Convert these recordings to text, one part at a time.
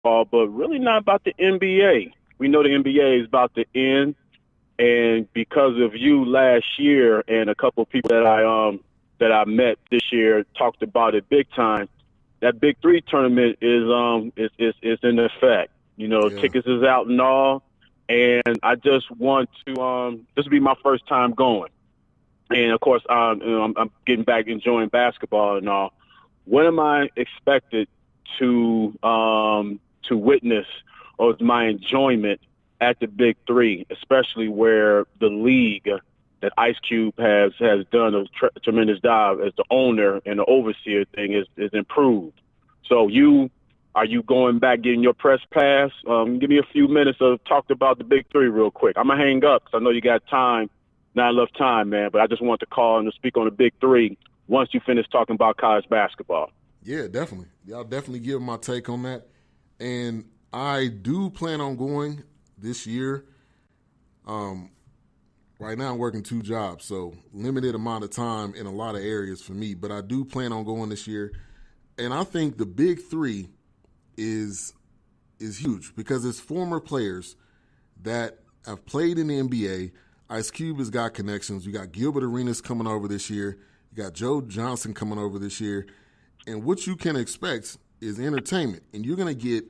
but really not about the NBA. We know the NBA is about to end, and because of you last year and a couple of people that I met this year talked about it big time. That Big Three tournament is in effect. You know, Yeah. tickets is out and all, and I just want to this will be my first time going, and of course I'm getting back enjoying basketball and all. What am I expected to witness or my enjoyment at the Big Three, especially where the league that Ice Cube has done a tremendous job as the owner and the overseer thing is improved. So are you going back getting your press pass? Give me a few minutes of talk about the Big Three real quick. I'm gonna hang up because I know you got time, not enough time, man. But I just want to call and to speak on the Big Three once you finish talking about college basketball. Yeah, definitely. I'll definitely give my take on that. And I do plan on going this year. Right now I'm working two jobs, so limited amount of time in a lot of areas for me. But I do plan on going this year. And I think the Big Three is huge because it's former players that have played in the NBA. Ice Cube has got connections. You got Gilbert Arenas coming over this year. You got Joe Johnson coming over this year. And what you can expect is entertainment. And you're going to get,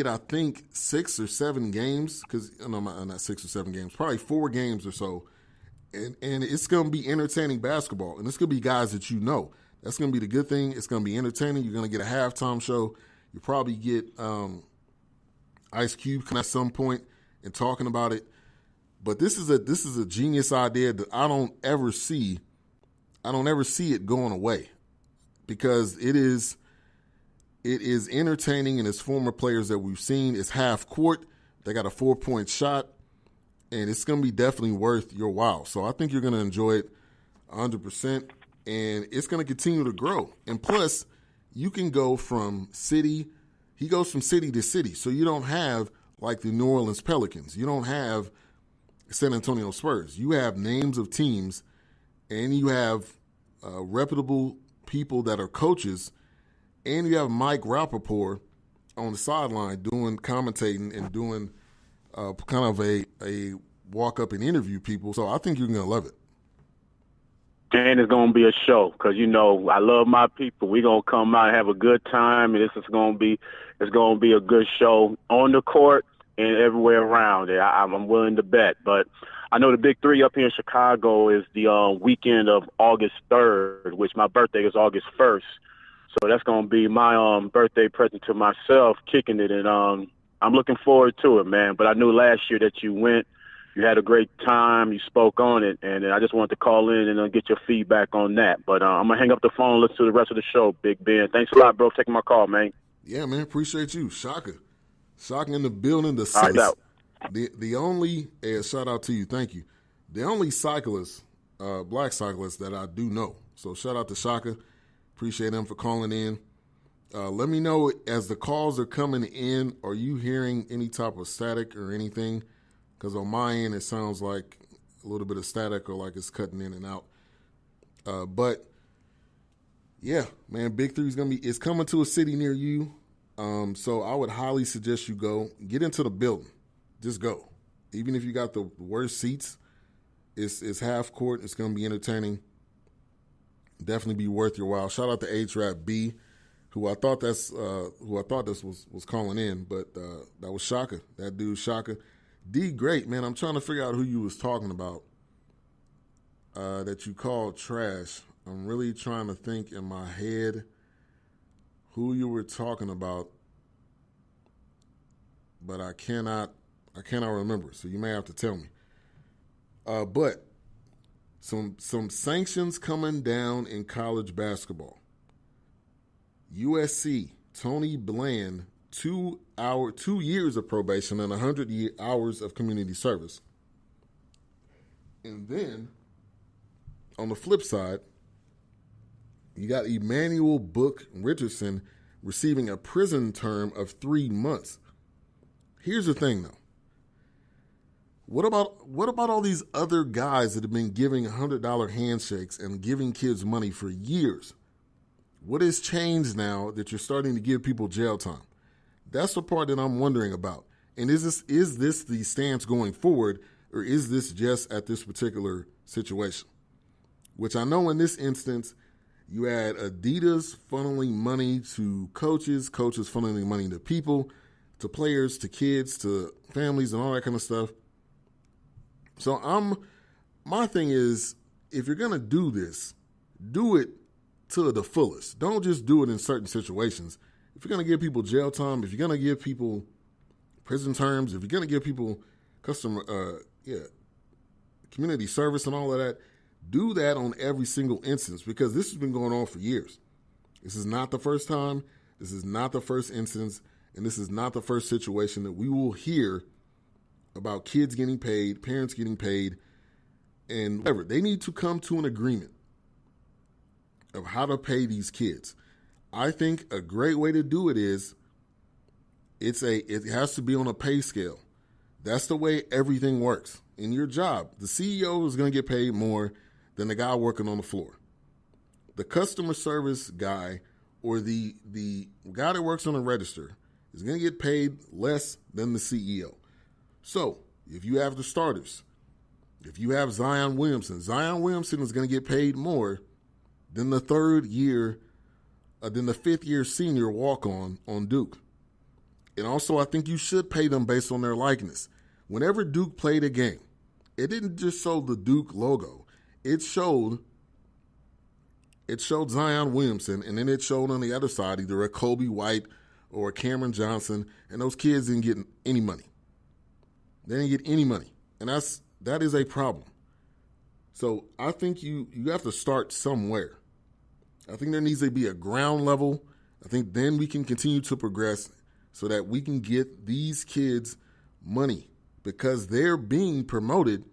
I think, 6 or 7 games, because, no, not 6 or 7 games, probably 4 games or so. And it's going to be entertaining basketball. And it's going to be guys that you know. That's going to be the good thing. It's going to be entertaining. You're going to get a halftime show. You probably get Ice Cube at some point and talking about it. But this is a genius idea that I don't ever see it going away, because it is entertaining, and it's former players that we've seen. It's half court. They got a 4-point shot, and it's going to be definitely worth your while. So I think you're going to enjoy it 100%, and it's going to continue to grow. And plus, you can go from city. He goes from city to city. So you don't have like the New Orleans Pelicans. You don't have San Antonio Spurs. You have names of teams, and you have reputable people that are coaches, and you have Mike Rappaport on the sideline commentating and doing kind of a walk up and interview people. So I think you're going to love it. And it's going to be a show because, you know, I love my people. We're going to come out and have a good time, and it's going to be a good show on the court and everywhere around it. I'm willing to bet. But I know the Big Three up here in Chicago is the weekend of August 3rd, which my birthday is August 1st. So that's going to be my birthday present to myself, kicking it. And I'm looking forward to it, man. But I knew last year that you went. You had a great time. You spoke on it. And I just wanted to call in and get your feedback on that. But I'm going to hang up the phone and listen to the rest of the show, Big Ben. Thanks a lot, bro, for taking my call, man. Yeah, man. Appreciate you. Shaka in the building. The All right, out. The only shout out to you. Thank you. The only cyclist, black cyclist that I do know. So shout out to Shaka. Appreciate him for calling in. Let me know as the calls are coming in, are you hearing any type of static or anything? Because on my end, it sounds like a little bit of static or like it's cutting in and out. But yeah, man, Big Three it's coming to a city near you. So I would highly suggest you go. Get into the building. Just go. Even if you got the worst seats, it's half court. It's going to be entertaining. Definitely be worth your while. Shout out to H-Rap B, who I thought this was calling in, but that was Shaka. That dude Shaka. D, great, man. I'm trying to figure out who you was talking about that you called trash. I'm really trying to think in my head who you were talking about, but I cannot remember. So you may have to tell me. But some sanctions coming down in college basketball. USC, Tony Bland, 2 years of probation and 100 hours of community service. And then on the flip side, you got Emmanuel Book Richardson receiving a prison term of 3 months. Here's the thing, though. What about all these other guys that have been giving $100 handshakes and giving kids money for years? What has changed now that you're starting to give people jail time? That's the part that I'm wondering about. And is this the stance going forward, or is this just at this particular situation? Which I know in this instance, you had Adidas funneling money to coaches, coaches funneling money to people, to players, to kids, to families, and all that kind of stuff. So my thing is, if you're going to do this, do it to the fullest. Don't just do it in certain situations. If you're going to give people jail time, if you're going to give people prison terms, if you're going to give people community service and all of that, do that on every single instance, because this has been going on for years. This is not the first time. This is not the first instance. And this is not the first situation that we will hear about kids getting paid, parents getting paid, and whatever. They need to come to an agreement of how to pay these kids. I think a great way to do it is it has to be on a pay scale. That's the way everything works. In your job, the CEO is going to get paid more than the guy working on the floor. The customer service guy or the guy that works on the register is going to get paid less than the CEO. So if you have the starters, if you have Zion Williamson is going to get paid more than the fifth year senior walk-on Duke. And also, I think you should pay them based on their likeness. Whenever Duke played a game, it didn't just show the Duke logo. It showed Zion Williamson, and then it showed on the other side either a Kobe White or a Cameron Johnson, and those kids didn't get any money. They didn't get any money, and that is a problem. So I think you have to start somewhere. I think there needs to be a ground level. I think then we can continue to progress so that we can get these kids money, because they're being promoted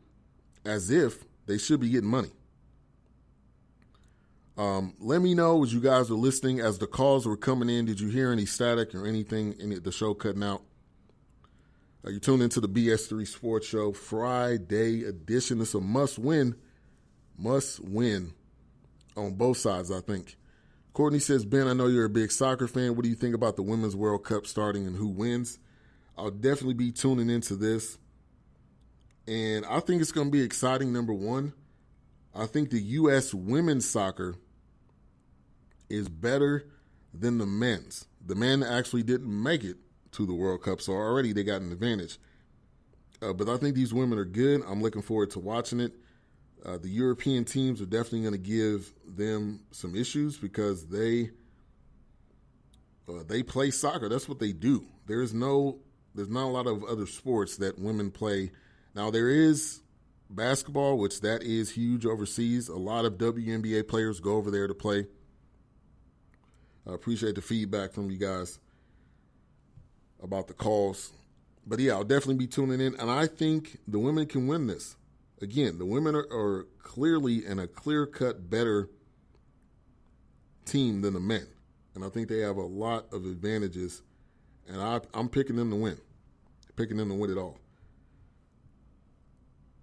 as if they should be getting money. Let me know as you guys are listening, as the calls were coming in, did you hear any static or anything in the show cutting out? You tuned into the BS3 Sports Show Friday edition. It's a must win on both sides, I think. Courtney says, Ben, I know you're a big soccer fan. What do you think about the Women's World Cup starting and who wins? I'll definitely be tuning into this. And I think it's going to be exciting, number one. I think the U.S. women's soccer is better than the men's. The men actually didn't make it to the World Cup, so already they got an advantage. But I think these women are good. I'm looking forward to watching it. The European teams are definitely going to give them some issues because they play soccer. That's what they do. There's not a lot of other sports that women play. Now there is basketball, which that is huge overseas. A lot of WNBA players go over there to play. I appreciate the feedback from you guys about the calls. But yeah, I'll definitely be tuning in. And I think the women can win this. Again, the women are clearly in a clear-cut better team than the men. And I think they have a lot of advantages. And I'm picking them to win. Picking them to win it all.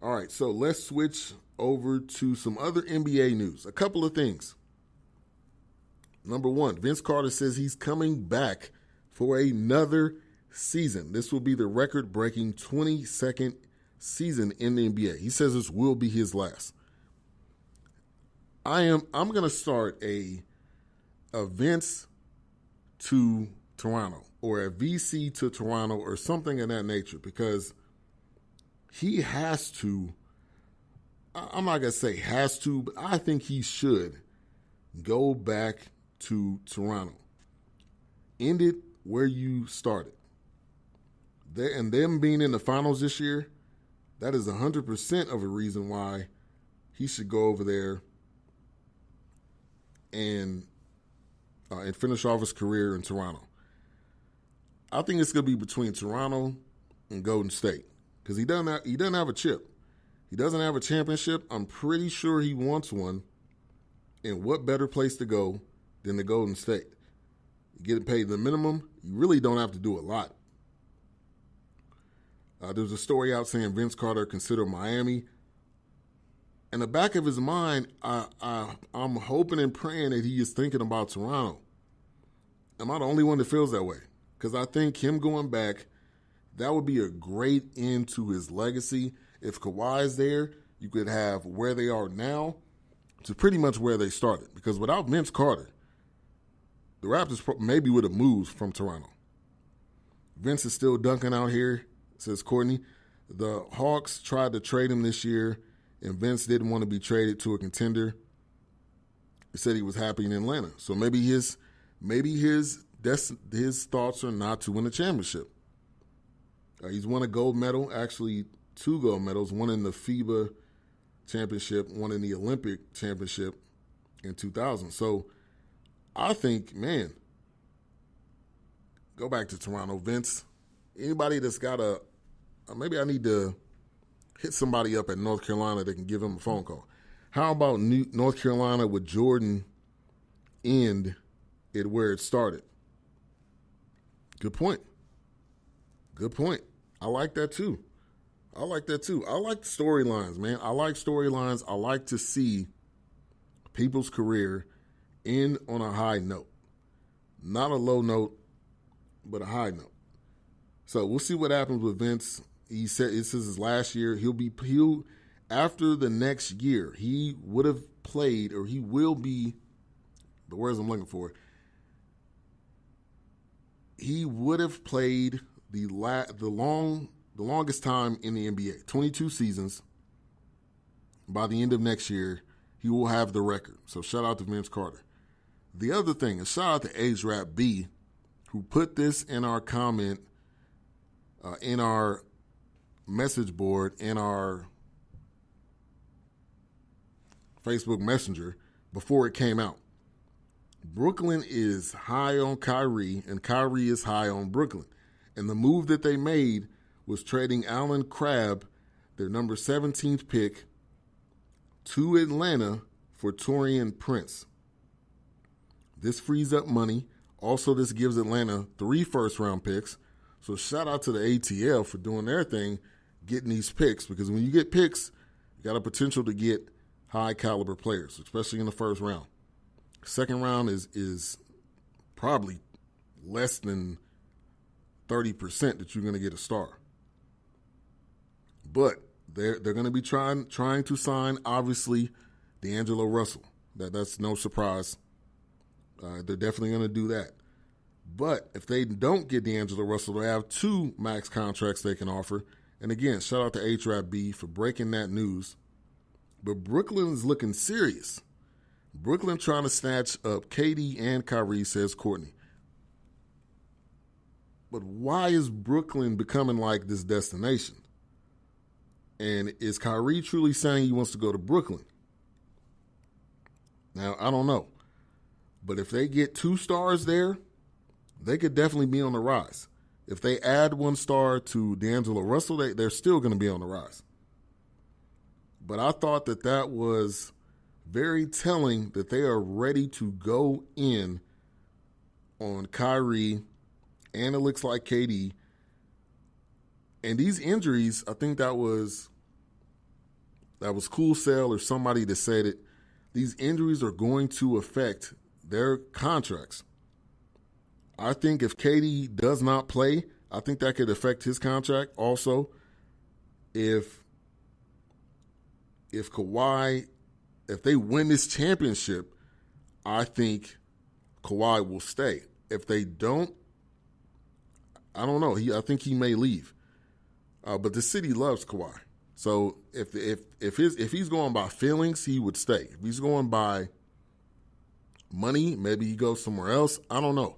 All right, so let's switch over to some other NBA news. A couple of things. Number one, Vince Carter says he's coming back for another season. This will be the record-breaking 22nd season in the NBA. He says this will be his last. I'm going to start a Vince to Toronto or a VC to Toronto or something of that nature, because he has to, I'm not going to say has to, but I think he should go back to Toronto. End it where you started. And them being in the finals this year, that is 100% of a reason why he should go over there and finish off his career in Toronto. I think it's going to be between Toronto and Golden State, because he doesn't have a chip. He doesn't have a championship. I'm pretty sure he wants one. And what better place to go than the Golden State? You're getting paid the minimum. You really don't have to do a lot. There was a story out saying Vince Carter considered Miami. in the back of his mind, I'm hoping and praying that he is thinking about Toronto. Am I the only one that feels that way? Because I think him going back, that would be a great end to his legacy. If Kawhi is there, you could have where they are now to pretty much where they started. Because without Vince Carter, the Raptors maybe would have moved from Toronto. Vince is still dunking out here, says Courtney. The Hawks tried to trade him this year, and Vince didn't want to be traded to a contender. He said he was happy in Atlanta. So maybe his thoughts are not to win a championship. He's won a gold medal, actually 2 gold medals, one in the FIBA championship, one in the Olympic championship in 2000. So I think, man, go back to Toronto, Vince. Anybody that's got maybe I need to hit somebody up at North Carolina that can give him a phone call. How about North Carolina with Jordan end it where it started? Good point. I like that too. I like storylines, man. I like storylines. I like to see people's career end on a high note. Not a low note, but a high note. So we'll see what happens with Vince. He said this is his last year. He'll after the next year, he would have played, or he will be, the words I'm looking for, he would have played the longest time in the NBA, 22 seasons. By the end of next year, he will have the record. So shout out to Vince Carter. The other thing is shout out to H-Rap B, who put this in our comment, in our message board, in our Facebook Messenger before it came out. Brooklyn is high on Kyrie, and Kyrie is high on Brooklyn. And the move that they made was trading Allen Crabbe, their number 17th pick, to Atlanta for Taurean Prince. This frees up money. Also, this gives Atlanta 3 first-round picks. So shout out to the ATL for doing their thing, getting these picks. Because when you get picks, you got a potential to get high-caliber players, especially in the first round. Second round is probably less than 30% that you're going to get a star. But they're going to be trying to sign, obviously, D'Angelo Russell. That's no surprise. They're definitely going to do that. But if they don't get D'Angelo Russell, they have 2 max contracts they can offer. And again, shout out to H-Rap B for breaking that news. But Brooklyn is looking serious. Brooklyn trying to snatch up KD and Kyrie, says Courtney. But why is Brooklyn becoming like this destination? And is Kyrie truly saying he wants to go to Brooklyn? Now, I don't know. But if they get 2 stars there, they could definitely be on the rise. If they add 1 star to D'Angelo Russell, they're still going to be on the rise. But I thought that was very telling that they are ready to go in on Kyrie, and it looks like KD. And these injuries, I think that was Cool Sale or somebody that said it. These injuries are going to affect their contracts. I think if KD does not play, I think that could affect his contract. Also, if Kawhi, if they win this championship, I think Kawhi will stay. If they don't, I don't know. I think he may leave. But the city loves Kawhi. So if he's going by feelings, he would stay. If he's going by money, maybe he goes somewhere else. I don't know.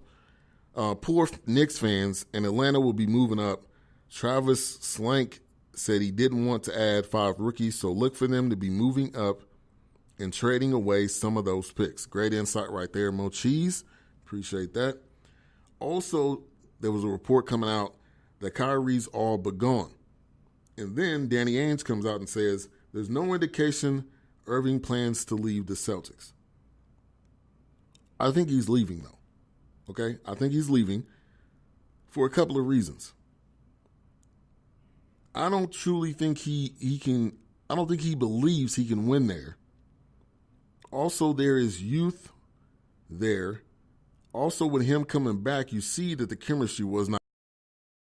Poor Knicks fans, and Atlanta will be moving up. Travis Slank said he didn't want to add 5 rookies, so look for them to be moving up and trading away some of those picks. Great insight right there, Mo Cheese. Appreciate that. Also, there was a report coming out that Kyrie's all but gone. And then Danny Ainge comes out and says there's no indication Irving plans to leave the Celtics. I think he's leaving, though. Okay? I think he's leaving for a couple of reasons. I don't truly think he can I don't think he believes he can win there. Also, there is youth there. Also, with him coming back, you see that the chemistry was not